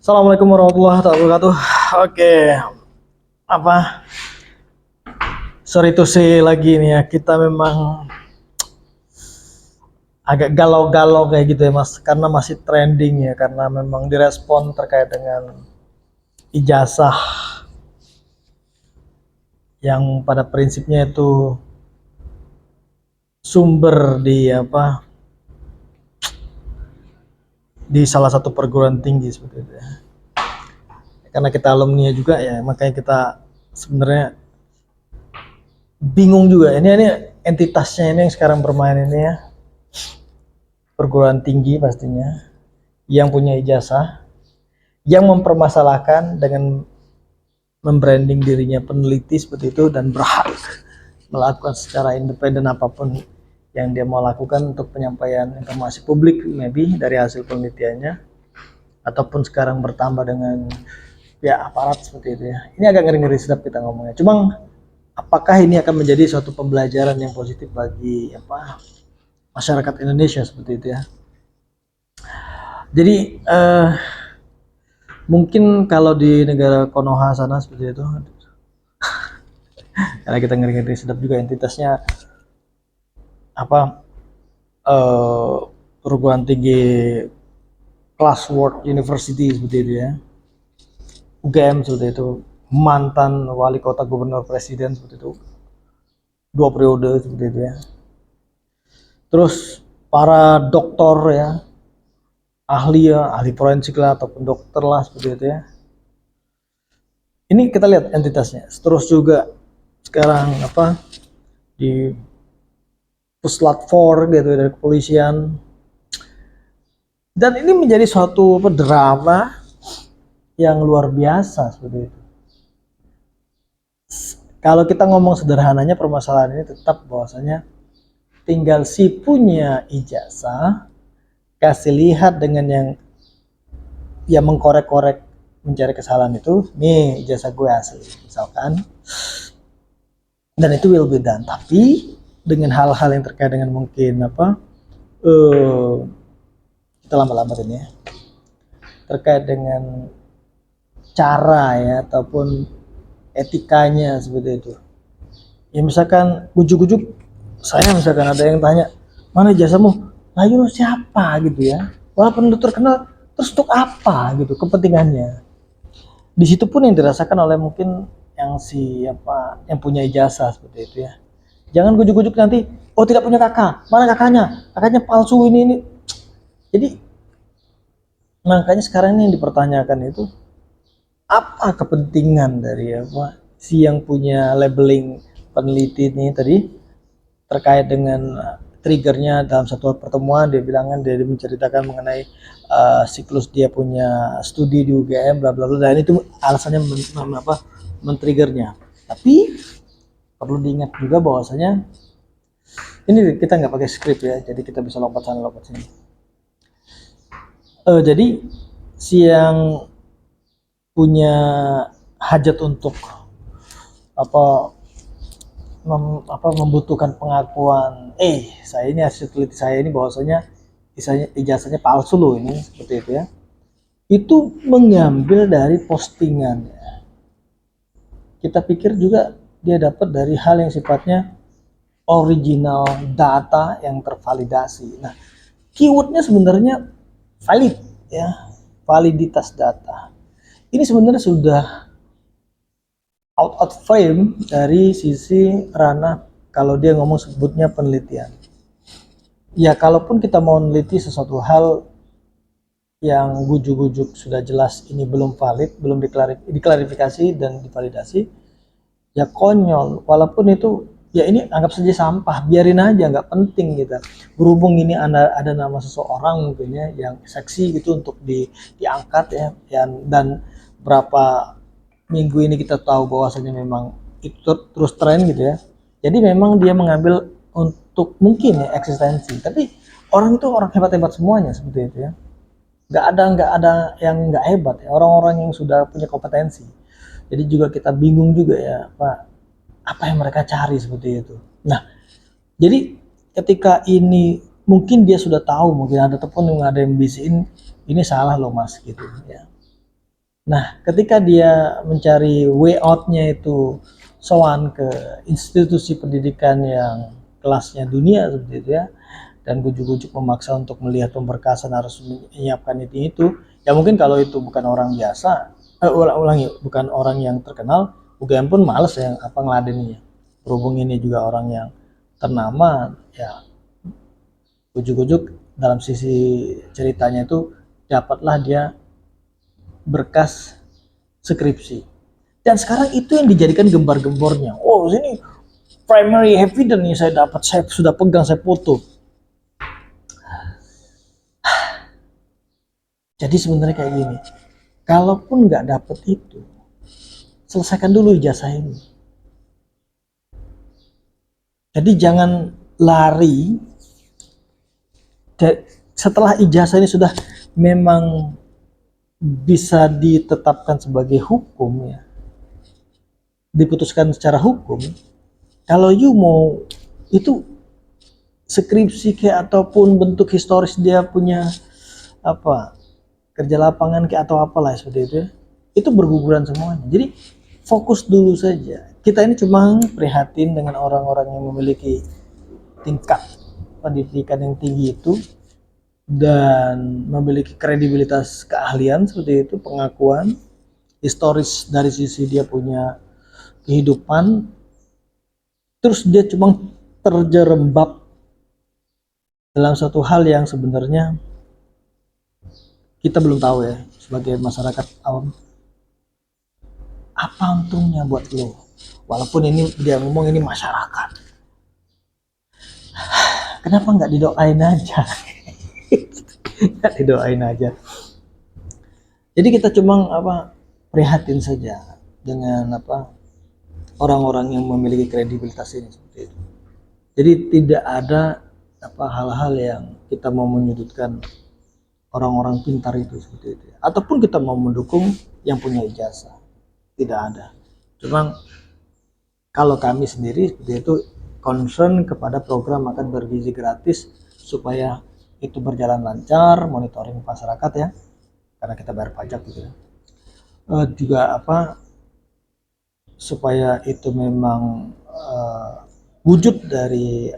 Assalamualaikum warahmatullahi wabarakatuh. Oke, apa? Sorry to say lagi nih ya, kita memang agak galau-galau kayak gitu ya Mas, karena masih trending ya, karena memang direspon terkait dengan ijazah yang pada prinsipnya itu sumber di salah satu perguruan tinggi seperti itu ya. Karena kita alumni juga ya, makanya kita sebenarnya bingung juga. Ini entitasnya ini yang sekarang bermain ini ya, perguruan tinggi pastinya yang punya ijazah yang mempermasalahkan dengan membranding dirinya peneliti seperti itu dan berhak melakukan secara independen apapun yang dia mau lakukan untuk penyampaian informasi publik maybe dari hasil penelitiannya ataupun sekarang bertambah dengan ya aparat seperti itu ya. Ini agak ngeri-ngeri sedap kita ngomongnya. Cuma apakah ini akan menjadi suatu pembelajaran yang positif bagi masyarakat Indonesia seperti itu ya. Jadi mungkin kalau di negara Konoha sana seperti itu, karena kita ngeri-ngeri sedap juga entitasnya apa eh, perguruan tinggi kelas World University seperti itu ya, UGM seperti itu, mantan wali kota gubernur presiden seperti itu, 2 periode seperti itu ya. Terus para doktor ya, ahli forensik lah ataupun dokter lah seperti itu ya. Ini kita lihat entitasnya. Terus juga sekarang di Puslat 4 gitu dari kepolisian, dan ini menjadi suatu drama yang luar biasa seperti itu. Kalau kita ngomong sederhananya, permasalahan ini tetap bahwasanya tinggal si punya ijazah kasih lihat dengan yang mengkorek-korek mencari kesalahan itu, nih ijazah gue asli misalkan, dan itu will be done. Tapi dengan hal-hal yang terkait dengan mungkin kita lama-lama ini ya, terkait dengan cara ya ataupun etikanya seperti itu. Ya misalkan ujuk-ujuk saya misalkan ada yang tanya, mana ijazahmu? Lah lu siapa gitu ya. Walaupun lu terkenal, terus untuk apa gitu kepentingannya. Di situ pun yang dirasakan oleh mungkin yang punya ijazah seperti itu ya. Jangan ujuk-ujuk nanti, oh tidak punya kakak, mana kakaknya? Kakaknya palsu ini. Jadi makanya sekarang ini yang dipertanyakan itu apa kepentingan dari si yang punya labeling peneliti ini tadi terkait dengan triggernya dalam satu pertemuan dia bilang kan dia menceritakan mengenai siklus dia punya studi di UGM bla bla bla, dan itu alasannya men-triggernya. Tapi perlu diingat juga bahwasanya ini kita nggak pakai script ya, jadi kita bisa lompat sana lompat sini. Jadi si yang punya hajat untuk apa membutuhkan pengakuan, saya ini hasil teliti saya ini bahwasanya ijazahnya palsu loh ini seperti itu ya, itu mengambil dari postingan. Kita pikir juga dia dapat dari hal yang sifatnya original data yang tervalidasi. Nah, keywordnya sebenarnya valid ya, validitas data. Ini sebenarnya sudah out of frame dari sisi ranah kalau dia ngomong sebutnya penelitian. Ya kalaupun kita mau meneliti sesuatu hal yang gujuk-gujuk sudah jelas ini belum valid, belum diklarifikasi dan divalidasi, ya konyol. Walaupun itu ya ini anggap saja sampah, biarin aja, nggak penting gitu. Berhubung ini ada nama seseorang mungkin ya yang seksi gitu untuk diangkat ya, dan berapa minggu ini kita tahu bahwasanya memang itu terus tren gitu ya. Jadi memang dia mengambil untuk mungkin ya eksistensi. Tapi orang itu orang hebat-hebat semuanya seperti itu ya. Nggak ada yang nggak hebat ya. Orang-orang yang sudah punya kompetensi. Jadi juga kita bingung juga ya, Pak, apa yang mereka cari seperti itu. Nah, jadi ketika ini mungkin dia sudah tahu, mungkin ada telepon yang ada yang bisiin ini salah loh Mas gitu ya. Nah, ketika dia mencari way out-nya itu sowan ke institusi pendidikan yang kelasnya dunia seperti itu ya, dan ujuk-ujuk memaksa untuk melihat pemberkasan harus menyiapkan itu, ya mungkin kalau itu bukan orang biasa, ulangi, bukan orang yang terkenal, UGM pun males yang apa ngeladeninya. Berhubung ini juga orang yang ternama, ya ujuk-ujuk dalam sisi ceritanya itu dapatlah dia berkas skripsi. Dan sekarang itu yang dijadikan gembar-gembornya. Oh, sini primary evidence nih saya dapat, saya sudah pegang, saya foto. Jadi sebenarnya kayak gini, kalaupun nggak dapet itu, selesaikan dulu ijazah ini. Jadi jangan lari setelah ijazah ini sudah memang bisa ditetapkan sebagai hukum ya, diputuskan secara hukum. Kalau you mau itu skripsi kayak ataupun bentuk historis dia punya apa kerja lapangan kayak atau apalah seperti itu ya, itu berguguran semuanya. Jadi fokus dulu saja. Kita ini cuma prihatin dengan orang-orang yang memiliki tingkat pendidikan yang tinggi itu dan memiliki kredibilitas keahlian seperti itu, pengakuan historis dari sisi dia punya kehidupan, terus dia cuma terjerembab dalam satu hal yang sebenarnya kita belum tahu ya sebagai masyarakat awam, apa untungnya buat lo. Walaupun ini dia ngomong ini masyarakat, kenapa nggak didoain aja? Nggak didoain aja. Jadi kita cuma apa prihatin saja dengan apa orang-orang yang memiliki kredibilitas ini seperti itu. Jadi tidak ada apa hal-hal yang kita mau menyudutkan orang-orang pintar itu seperti itu. Ataupun kita mau mendukung yang punya ijazah, tidak ada. Cuma kalau kami sendiri seperti itu concern kepada program makan bergizi gratis supaya itu berjalan lancar, monitoring masyarakat ya, karena kita bayar pajak gitu ya. Juga apa supaya itu memang wujud dari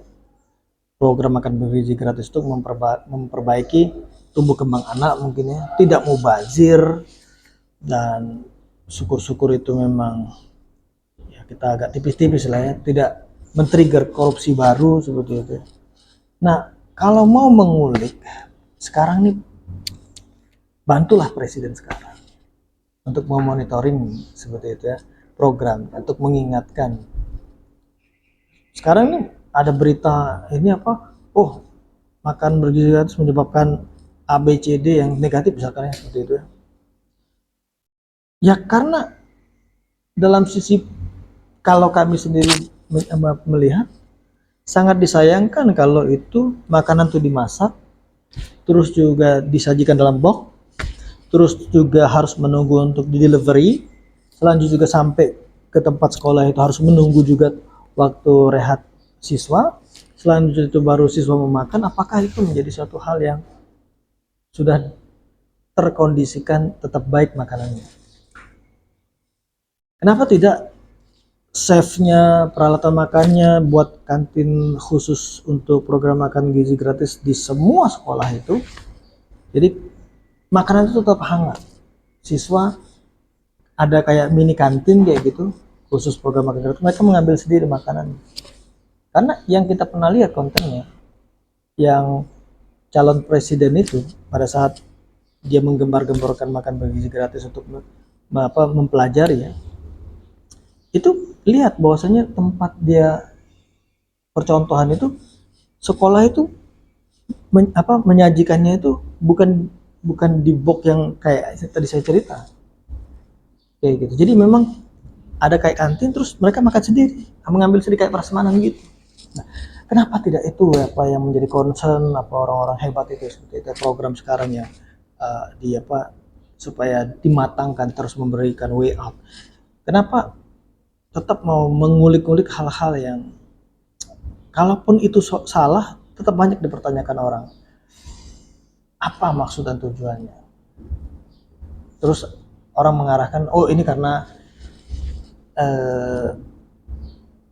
program makan bergizi gratis itu memperbaiki tumbuh kembang anak mungkin ya, tidak mubazir, dan syukur-syukur itu memang ya kita agak tipis-tipis lah ya, tidak men-trigger korupsi baru seperti itu. Nah, kalau mau mengulik sekarang nih, bantulah presiden sekarang untuk memonitoring seperti itu ya, program untuk mengingatkan. Sekarang ini ada berita ini apa? Oh, makan bergizi gratis menyebabkan ABCD yang negatif misalkan ya seperti itu ya. Ya karena dalam sisi kalau kami sendiri melihat sangat disayangkan kalau itu makanan itu dimasak terus juga disajikan dalam box, terus juga harus menunggu untuk di delivery, selanjutnya juga sampai ke tempat sekolah itu harus menunggu juga waktu rehat siswa, selanjutnya itu baru siswa memakan. Apakah itu menjadi suatu hal yang sudah terkondisikan tetap baik makanannya? Kenapa tidak chefnya, peralatan makannya buat kantin khusus untuk program makan gizi gratis di semua sekolah itu, jadi makanan itu tetap hangat. Siswa ada kayak mini kantin kayak gitu khusus program makan gratis, mereka mengambil sendiri makanan. Karena yang kita pernah lihat kontennya, yang calon presiden itu pada saat dia menggembar-gemborkan makan bergizi gratis untuk mempelajari ya, itu lihat bahwasanya tempat dia percontohan itu sekolah itu menyajikannya itu bukan bukan di box yang kayak tadi saya cerita kayak gitu. Jadi memang ada kayak kantin terus mereka makan sendiri, mengambil sendiri kayak prasmanan gitu. Nah, kenapa tidak itu apa yang menjadi concern apa orang-orang hebat itu seperti itu program sekarang ya, di apa supaya dimatangkan terus memberikan way out. Kenapa tetap mau mengulik-ulik hal-hal yang kalaupun itu salah tetap banyak dipertanyakan orang, apa maksud dan tujuannya. Terus orang mengarahkan, oh ini karena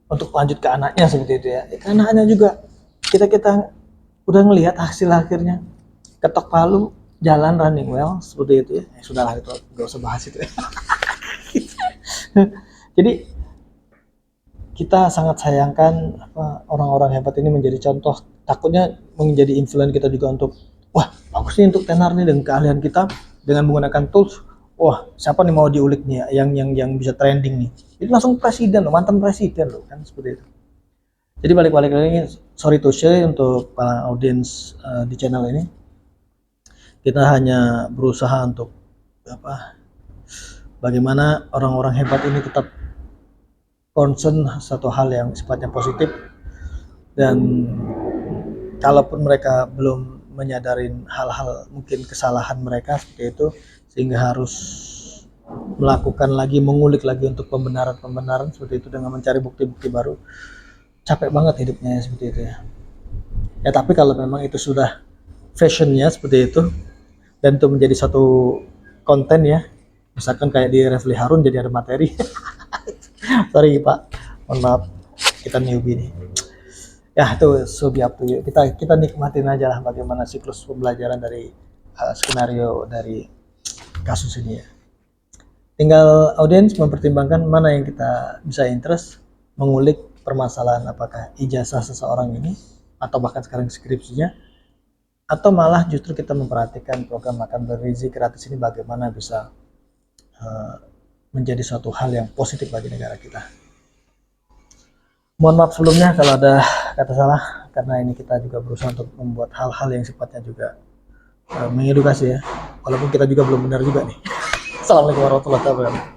untuk lanjut ke anaknya seperti itu ya. Ke anaknya juga kita udah ngelihat hasil akhirnya, ketok palu jalan running well seperti itu ya. Sudahlah itu nggak usah bahas itu ya. Jadi kita sangat sayangkan orang-orang hebat ini menjadi contoh, takutnya menjadi influence kita juga untuk wah bagus nih untuk tenar nih dengan keahlian kita dengan menggunakan tools, wah siapa nih mau diulik nih ya, yang bisa trending nih, itu langsung presiden loh, mantan presiden loh kan seperti itu. Jadi balik-balik lagi, sorry to say untuk para audiens di channel ini, kita hanya berusaha untuk bagaimana orang-orang hebat ini tetap concern satu hal yang sifatnya positif, dan kalaupun mereka belum menyadarin hal-hal mungkin kesalahan mereka seperti itu sehingga harus melakukan lagi, mengulik lagi untuk pembenaran seperti itu dengan mencari bukti-bukti baru, capek banget hidupnya seperti itu ya. Ya tapi kalau memang itu sudah fashionnya seperti itu dan itu menjadi satu konten ya, misalkan kayak di Refli Harun jadi ada materi. Sorry Pak, mohon maaf, kita newbie nih. Ya itu so be up to you. Kita nikmatin aja lah bagaimana siklus pembelajaran dari skenario dari kasus ini ya. Tinggal audiens mempertimbangkan mana yang kita bisa interest, mengulik permasalahan apakah ijazah seseorang ini atau bahkan sekarang skripsinya, atau malah justru kita memperhatikan program makan bergizi gratis ini bagaimana bisa menjadi suatu hal yang positif bagi negara kita. Mohon maaf sebelumnya kalau ada kata salah, karena ini kita juga berusaha untuk membuat hal-hal yang sifatnya juga mengedukasi ya, walaupun kita juga belum benar juga nih. Assalamualaikum warahmatullahi wabarakatuh.